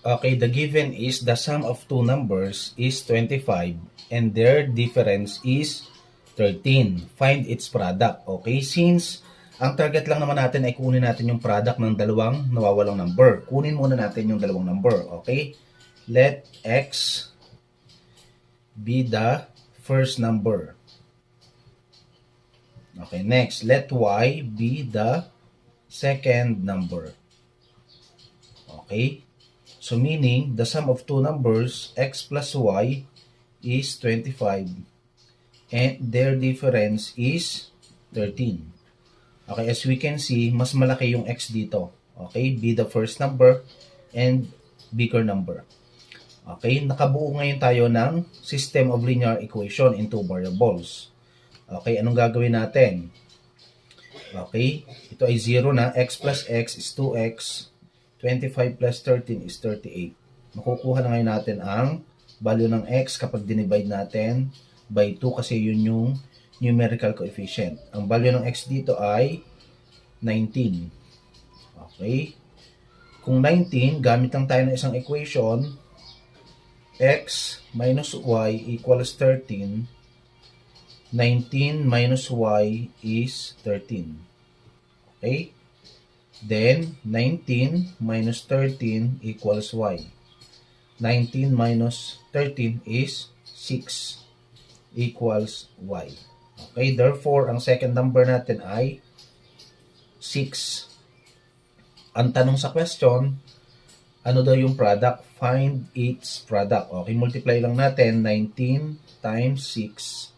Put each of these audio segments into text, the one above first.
Okay, the given is the sum of two numbers is 25 and their difference is 13. Find its product. Okay, since ang target lang naman natin ay kunin natin yung product ng dalawang nawawalang number. Kunin muna natin yung dalawang number. Okay, let x be the first number. Okay, next, let y be the second number. Okay, so meaning the sum of two numbers x plus y is 25 and their difference is 13. Okay, as we can see, mas malaki yung x dito. Okay, be the first number and bigger number. Okay, nakabuo ngayon tayo ng system of linear equation in two variables. Okay, anong gagawin natin? Okay, ito ay 0 na. X plus x is 2x. 25 plus 13 is 38. Makukuha na ngayon natin ang value ng x kapag dinivide natin by 2 kasi yun yung numerical coefficient. Ang value ng x dito ay 19. Okay, kung 19, gamit lang tayo ng isang equation, x minus y equals 13. 19 minus y is 13. Okay? Then, 19 minus 13 equals y. 19 minus 13 is 6 equals y. Okay? Therefore, ang second number natin ay 6. Ang tanong sa question, ano daw yung product? Find its product. Okay, multiply lang natin. 19 times 6.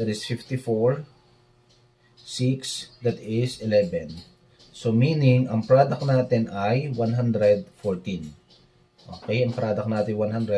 That is 54. 6, that is 11. So, meaning, ang product natin ay 114. Okay, ang product natin 100.